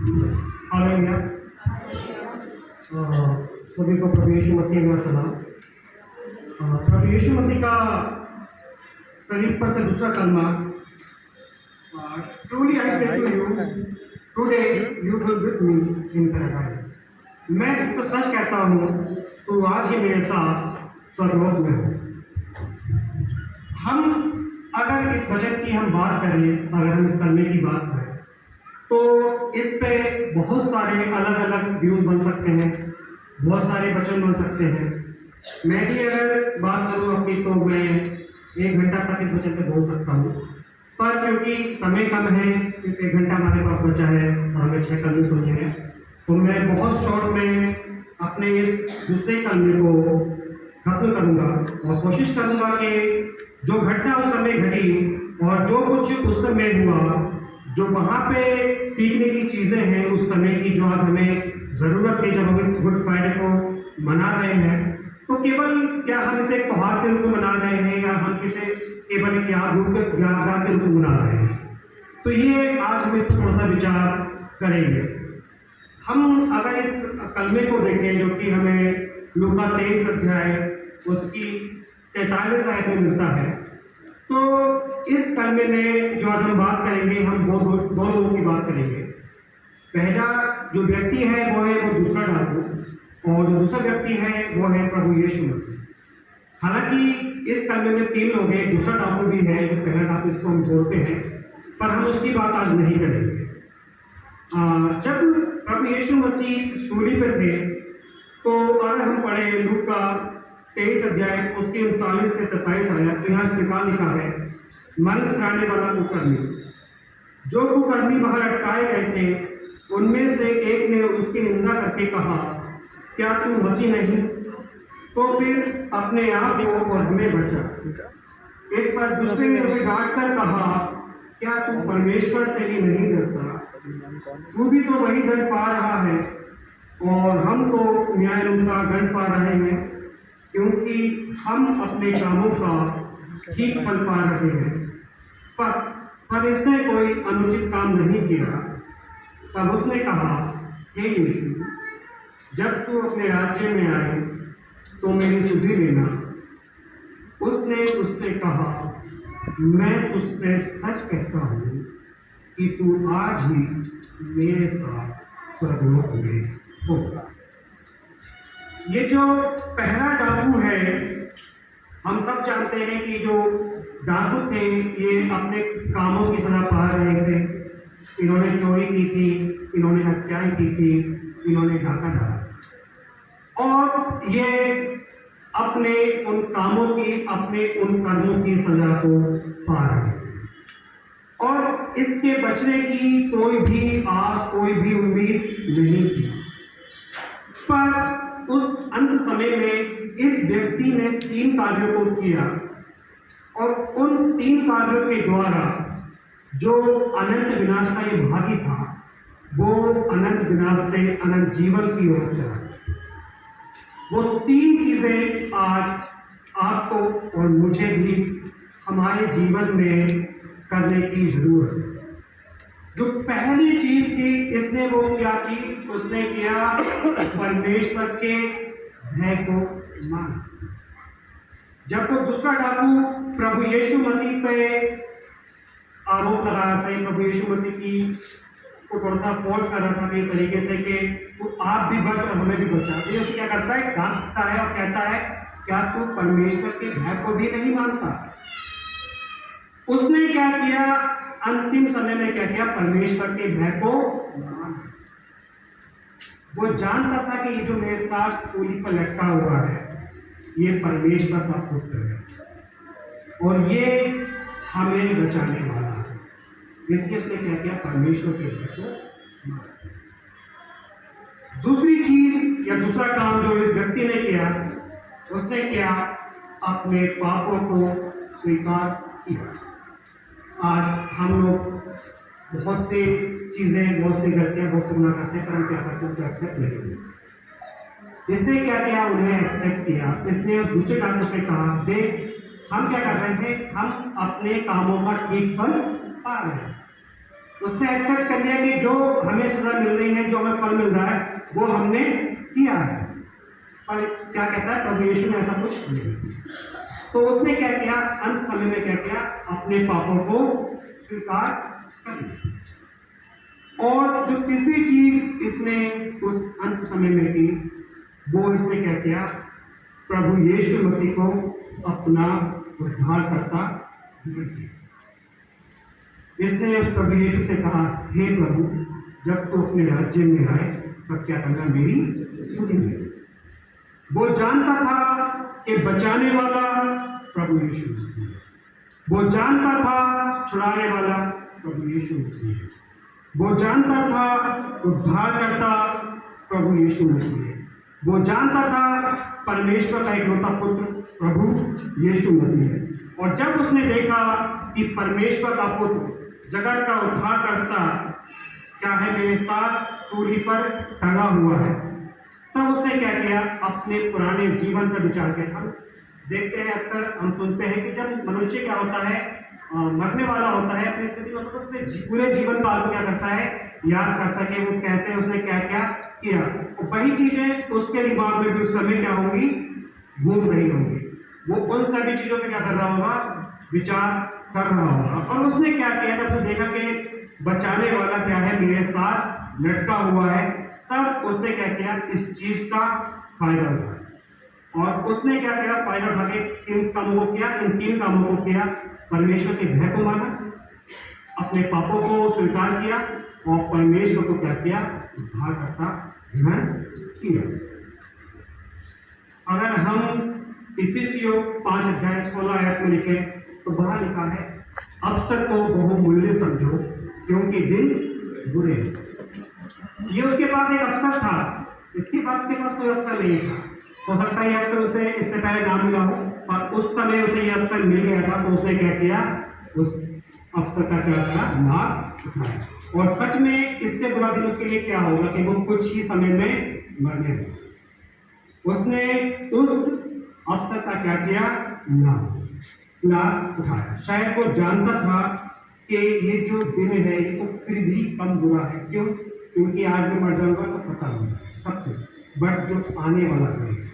Hallelujah. सभी को प्रभु यीशु मसीह में सलाम। प्रभु यीशु मसीह का सलीब पर से दूसरा कलमा, truly I say to you today you will with me in paradise. मैं तो सच कहता हूँ, तो आज ही मेरे साथ स्वर्गलोक में हो। हम अगर इस बजट की हम बात करें, अगर हम इस कलमे की बात करें, तो इस पे बहुत सारे अलग अलग व्यूज बन सकते हैं, बहुत सारे वचन बन सकते हैं। मैं भी अगर बात करूँ अपनी, तो मैं 1 घंटा तक इस वचन पे बोल सकता हूँ, पर क्योंकि समय कम है, सिर्फ 1 घंटा हमारे पास बचा है और हमें 6 कलमे सुनने हैं, तो मैं बहुत शॉर्ट में अपने इस दूसरे कलमे को खत्म करूँगा और कोशिश करूँगा कि जो घटना उस समय घटी और जो कुछ उस समय हुआ, जो वहाँ पे सीखने की चीज़ें हैं उस समय की, जो आज हमें ज़रूरत है जब हम इस गुड फ्राइडे को मना रहे हैं, तो केवल क्या हम इसे एक त्योहार के रूप में मना रहे हैं या हम इसे केवल एक यादगार के रूप में मना रहे हैं, तो ये आज हम इस पर थोड़ा सा विचार करेंगे। हम अगर इस कलमे को देखें जो कि हमें लूका 23 अध्याय उसकी 43 आयत में मिलता है, तो इस कलमे में जो आज हम बात करेंगे, हम दो लोगों की बात करेंगे। पहला जो व्यक्ति है वो है वो दूसरा डाकू, और जो दूसरा व्यक्ति है वो है प्रभु यीशु मसीह। हालांकि इस कलमे में 3 लोग हैं, दूसरा डाकू भी है, जो पहला डाकू इसको हम बोलते हैं, पर हम उसकी बात आज नहीं करेंगे। जब प्रभु यीशु मसीह सूली पर थे, तो अगर हम पढ़े लूका 23 अध्याय उसकी 39 से 43 आयत, तो यहाँ स्वीकार लिखा है, मन कराने वाला कुकर्मी, जो कुकर्मी वहां अटकाए गए थे, उनमें से एक ने उसकी निंदा करके कहा, क्या तू मसीह नहीं? तो फिर अपने आप को और हमें बचा। इस पर दूसरे ने उसे डांट कर कहा, क्या तू परमेश्वर से भी नहीं डरता? तू भी तो वही दंड पा रहा है और हम तो न्यायानुसार दंड पा रहे हैं, क्योंकि हम अपने कामों का ठीक फल पा रहे हैं। पर इसने कोई अनुचित काम नहीं किया। तब उसने कहा, हे यीशु, जब तू अपने राज्य में आए तो मेरी सुधि लेना। उसने उससे कहा, मैं तुझसे सच कहता हूँ कि तू आज ही मेरे साथ स्वर्गलोक में होगा। ये जो पहला डाकू है, हम सब जानते हैं कि जो डाकू थे ये अपने कामों की सजा पा रहे थे। इन्होंने चोरी की थी, इन्होंने हत्याएं की थी, इन्होंने डाका डाला, और ये अपने उन कामों की, अपने उन कर्मों की सजा को पा रहे थे, और इसके बचने की कोई भी आस, कोई भी उम्मीद नहीं थी। पर उस अंत समय में इस व्यक्ति ने 3 कार्यों को किया, और उन 3 कार्यों के द्वारा जो अनंत विनाश का ये भागी था, वो अनंत विनाश से अनंत जीवन की ओर चला। वो 3 चीजें आज आपको और मुझे भी हमारे जीवन में करने की जरूरत है। जो पहली चीज थी, इसने वो क्या की? उसने किया परमेश्वर के भय को मान। जब वो दूसरा डाकू प्रभु यीशु मसीह पे आरोप लगा रहा था, प्रभु यीशु मसीह की को थोड़ा सा फॉल्ट कर रहा था इस तरीके से कि तो आप भी बच और हमें भी बचा, तो ये क्या करता है? डांटता है और कहता है, क्या तू परमेश्वर के भय को भी नहीं मानता? उसने क्या किया? अंतिम समय में क्या किया? परमेश्वर के भय को मान। वो जानता था कि ये जो मेरे साथ सूली पर लटका हुआ है, ये परमेश्वर का पुत्र है और ये हमें बचाने वाला है। इसके उसने क्या किया? परमेश्वर के भय को मान। दूसरी चीज या दूसरा काम जो इस व्यक्ति ने किया, उसने क्या? अपने पापों को स्वीकार किया। आज हम लोग बहुत सी चीजें, बहुत सी गलतियां, बहुत गुनाह करते हैं, पर हम क्या करते हैं? उसको एक्सेप्ट नहीं करते। इसने क्या किया? उन्हें एक्सेप्ट किया। इसने उस दूसरे काम से कहा, देख हम क्या कर रहे थे? हम अपने कामों का ठीक फल पा रहे हैं। उसने एक्सेप्ट कर लिया कि जो हमें सजा मिल रही है, जो हमें फल मिल रहा है, वो हमने किया है। पर क्या कहता है प्रभु यीशु ने, ऐसा कुछ नहीं। तो उसने क्या किया, अंत समय में क्या किया, अपने पापों को स्वीकार कर लिया। और जो तीसरी चीज इसने उस अंत समय में की, वो इसने क्या किया, प्रभु यीशु मसीह को अपना उद्धारकर्ता बना दिया। इसने प्रभु यीशु से कहा, हे प्रभु, जब तू अपने राज्य में आए तब क्या करना, मेरी सुनेंगे। वो जानता था कि बचाने वाला प्रभु यीशु मसीह है। वो जानता था छुड़ाने वाला प्रभु यीशु मसीह है। वो जानता था उद्धारकर्ता प्रभु यीशु मसीह है। वो जानता था परमेश्वर का इकलौता पुत्र प्रभु यीशु मसीह है। और जब उसने देखा कि परमेश्वर का पुत्र, जगत का उद्धारकर्ता क्या है, मेरे साथ सूली पर टंगा हुआ है, तब उसने क्या किया, अपने पुराने जीवन पर विचार किया। हम देखते हैं, अक्सर हम सुनते हैं कि जब मनुष्य क्या होता है, मरने वाला होता है, अपनी स्थिति में, तो अपने पूरे जीवन काल को क्या करता है, याद करता है कि वो कैसे उसने क्या क्या किया। और वही चीजें उसके दिमाग में भी उस समय क्या होंगी, घूम रही होंगी। वो उन सभी चीजों पे क्या कर रहा होगा, विचार कर रहा होगा। और उसने क्या किया, जब उसने देखा कि बचाने वाला क्या है, मेरे साथ लटका हुआ है, तब उसने क्या किया, इस चीज का फायदा उठाया। और उसने क्या किया, फायदा उठा के इन कामों को किया, इन 3 कामों को किया। परमेश्वर के भय को माना, अपने पापों को स्वीकार किया, और परमेश्वर को क्या किया, उद्धारकर्ता ग्रहण किया। अगर हम इफिसियों 5:16 में लिखे, तो वहां लिखा है, अवसर को बहुमूल्य समझो क्योंकि दिन बुरे हैं। ये उसके पास एक अवसर था, इसके बाद उसके पास कोई अवसर नहीं था। हो सकता है ये अवसर उसे इससे पहले ना मिला हो, पर उस समय उसे ये अवसर मिल गया था, तो उसने क्या किया, उस अवसर का क्या किया, लाभ उठाया। और सच में इससे बुरा दिन उसके लिए क्या होगा कि वो कुछ ही समय में मरने लगा। उसने उस अवसर का क्या किया, लाभ उठाया। शायद वो जानता था कि ये जो दिन है, ये तो फिर भी कम बुरा है। क्यों? क्योंकि आज मैं मर जाऊंगा तो पता होगा सब कुछ, बट जो आने वाला दिन है,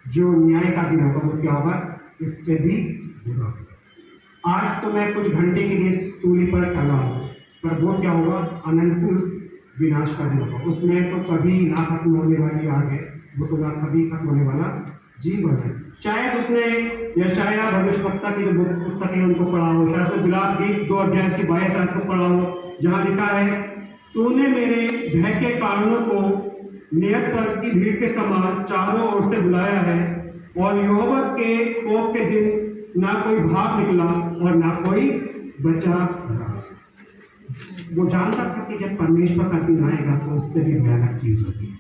जो न्याय का दिन होगा, वो क्या होगा, इससे भी बुरा होगा। आज तो मैं कुछ घंटे के लिए सूली पर टंगा हूं, पर वो क्या होगा, अनंत विनाश का दिन होगा। उसमें तो कभी ना खत्म होने वाली आग है, वो तो ना कभी खत्म होने वाला जीवन है। शायद उसने यशाया भविष्यवक्ता की जो पुस्तक है उनको पढ़ा हो, शायद तो गुलाब गीत 2:22 को पढ़ा हो, जहाँ लिखा है, तूने मेरे भय के कारणों को नियत पर की भीड़ के समान चारों ओर से बुलाया है, और यहोवा के कोप के दिन ना कोई भाग निकला और ना कोई बचा रहा। वो जानता था कि जब परमेश्वर का दिन आएगा तो उससे भी भयानक चीज होगी,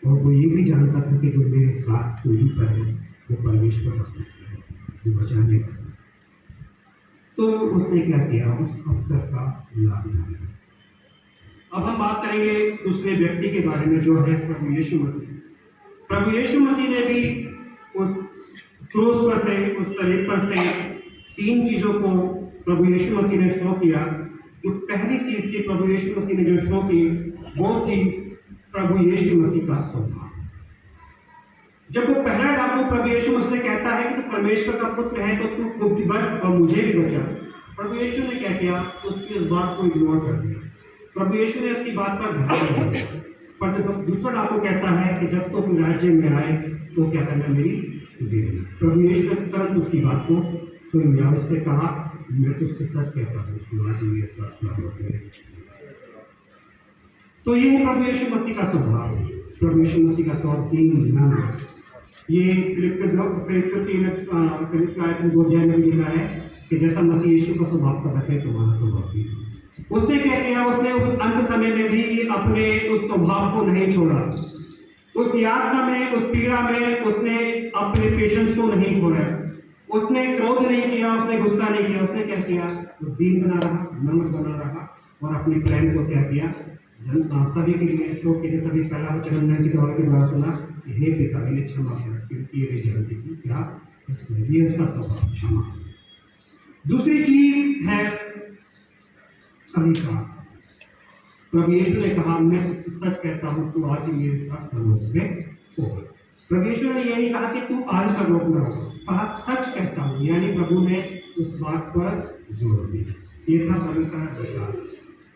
और वो ये भी जानता था कि जो मेरे साथ सूली पर है वो परमेश्वर का पुत्र है, वो बचाने वाला। तो उसने क्या किया, उस अवसर का लाभ उठाया। अब हम बात करेंगे दूसरे व्यक्ति के बारे में, जो है प्रभु यीशु मसीह। प्रभु यीशु मसीह ने भी उस क्रूस पर से, उस शरीर पर से 3 चीजों को प्रभु यीशु मसीह ने शो किया। जो पहली चीज थी प्रभु यीशु मसीह ने जो शो की, वो थी प्रभु यीशु मसीह का स्वभाव। जब वो पहला डाकू प्रभु यीशु मसीह से कहता है कि तू परमेश्वर का पुत्र है, तो तू खुद भी बच और मुझे भी बचा, प्रभु यीशु ने क्या किया, उसकी उस बात को इग्नोर कर दिया। प्रभु यीशु ने उसकी बात पर ध्यान नहीं दिया। पर जब दूसरा डाकू कहता है कि जब तो अपने राज्य में आए तो क्या करना, मेरी देरी। प्रभु यीशु ने तुरंत उसकी बात को सुन लिया। उसने कहा, मैं तुझसे सच कहता हूँ, तू आज मेरे साथ होगा। तो ये है प्रभु यीशु मसीह का स्वभाव। प्रभु यीशु मसीह का स्वभाव 3 नाम, ये फिलिप्पियों 2 में लिखा है कि जैसा मसीह यीशु का स्वभाव था, वैसे तुम्हारा स्वभाव भी। उसने क्या किया, उसने उस अंत समय में भी अपने उस स्वभाव को नहीं छोड़ा। उस यातना में, उस पीड़ा में उसने अपने पेशेंस को नहीं खोया। उसने क्रोध नहीं किया, उसने गुस्सा नहीं किया। उसने क्या किया, वो दीन बना रहा, नम्र बना रहा, और अपने प्रेम को क्या किया, सभी के लिए शोक के सभी पहला वचन की दौड़ के द्वारा सुना, हे पिता इन्हें क्षमा कर, क्योंकि ये जानती थी क्या, ये उसका स्वभाव, क्षमा। दूसरी चीज है अधिकार। प्रभु यीशु ने कहा, मैं सच कहता हूँ, तू आज ही मेरे साथ परलोक में होगा। प्रभु यीशु ने यह नहीं कहा कि तू आज परलोक में होगा, कहा सच कहता हूँ, यानी प्रभु ने उस बात पर जोर दिया। ये था प्रभु का अधिकार।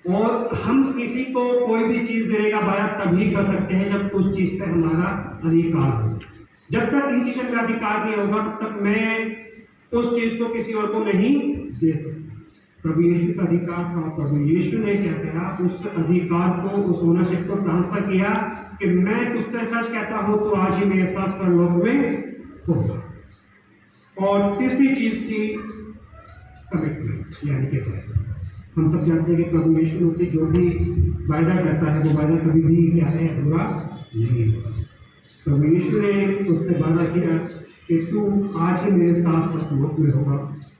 और हम किसी को कोई भी चीज देने का वादा तभी कर सकते हैं जब उस चीज पे हमारा अधिकार हो। जब तक किसी चीज का अधिकार नहीं होगा तब तक मैं उस चीज को किसी और को नहीं दे सकता। प्रभु यीशु का अधिकार था। प्रभु यीशु ने क्या किया, उस अधिकार को, उस ओनरशिप को ट्रांसफर किया कि मैं तुझसे सच कहता हूँ, तो आज ही मेरे साथ परलोक में होगा। और तीसरी चीज थी कमिटमेंट, यानी कि हम सब जानते हैं कि प्रभु यीशु मसीह जो भी वायदा करता है वो वायदा कभी भी क्या है, अधूरा नहीं होगा। प्रभु यीशु ने उससे वादा किया कि तू आज ही मेरे साथ परलोक में होगा,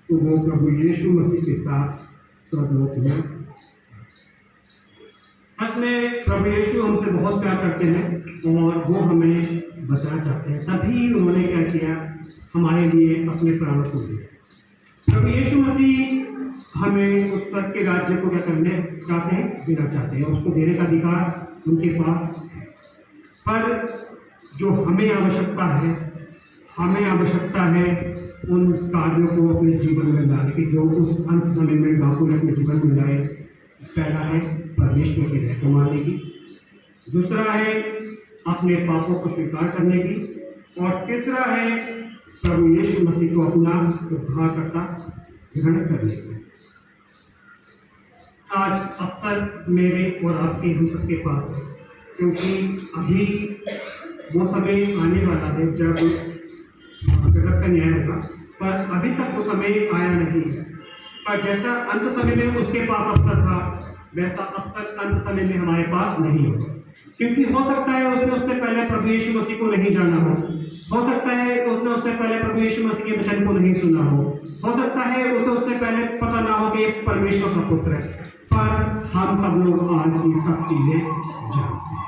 तो वो प्रभु यीशु मसीह के साथ परलोक में। सच में प्रभु यीशु हमसे बहुत प्यार करते हैं और वो हमें बचाना चाहते हैं, तभी उन्होंने क्या किया, हमारे लिए अपने प्राणों को दिया। प्रभु यीशु मसीह हमें उस स्वर्ग के राज्य को क्या करने चाहते हैं, देना चाहते हैं, उसको देने का अधिकार उनके पास है। पर जो हमें आवश्यकता है उन कार्यों को अपने जीवन में लाने की, जो उस अंत समय में बापू ने अपने जीवन में लाए। पहला है परमेश्वर की रहमत मानने की, दूसरा है अपने पापों को स्वीकार करने की, और तीसरा है प्रभु यीशु मसीह को अपना उद्धारकर्ता ग्रहण करने की। आज अवसर मेरे और आपके हम सबके पास है, क्योंकि अभी वो समय आने वाला है जब जगत का न्याय होगा, पर अभी तक वो समय आया नहीं है। पर जैसा अंत समय में उसके पास अवसर था, वैसा अवसर अंत समय में हमारे पास नहीं होगा। क्योंकि हो सकता है उसने पहले प्रभु यीशु मसीह को नहीं जाना हो सकता है उसने पहले प्रभु यीशु मसीह के वचन को नहीं सुना हो सकता है उससे पहले पता ना हो कि एक परमेश्वर का पुत्र है। पर हम सब लोग आज की सब चीजें जानते हैं,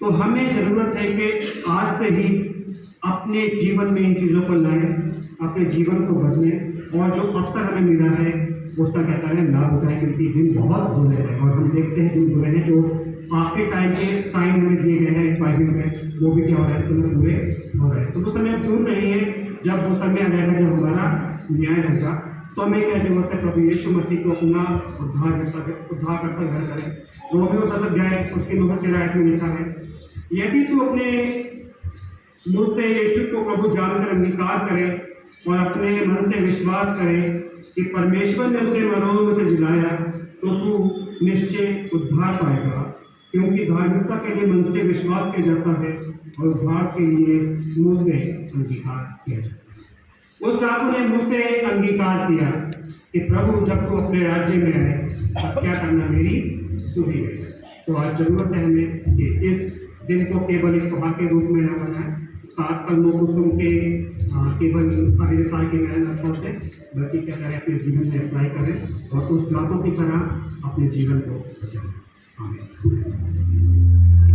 तो हमें जरूरत है कि आज से ही अपने जीवन में इन चीज़ों को लाएं, अपने जीवन को बदलें, और जो अवसर हमें मिला है उसका क्या करें, लाभ उठाएं, क्योंकि दिन बहुत बुरे हैं और हम देखते हैं दिन बुरे हैं। जो आपके टाइम के साइन हमें दिए गए हैं बाइबल में, वो भी क्या हो रहा है, समय बुरे हो रहे हैं। तो वो समय दूर नहीं है जब वो समय आ जाएगा जब हमारा न्याय होगा। तो हमें क्या जरूरत है, प्रभु यीशु मसीह को अपना उद्धारकर्ता ग्रहण करें। रोमियो 10 अध्याय उसके 9 आयत में लिखा है, यदि तू अपने मुंह से यीशु को प्रभु जानकर अंगीकार करें और अपने मन से विश्वास करें कि परमेश्वर ने उसे मरों में से जिलाया, तो तू निश्चय उद्धार पाएगा। क्योंकि धार्मिकता के लिए मन से विश्वास किया जाता है और उद्धार के लिए मुंह से अंगीकार किया जाता है। उस डाकू ने मुंह से अंगीकार किया कि प्रभु जब तू अपने राज्य में आए तब क्या करना, मेरी सुनी गई। तो आज जरूरत है हमें कि इस दिन को केवल एक त्योहार के रूप में न बनाए, 7 कलमों को सुन के केवल अगले साल के लिए न छोड़ दें, बल्कि क्या करें, अपने जीवन में अप्लाई करें और उस डाकू की तरह अपने जीवन को बचाएं। आमीन।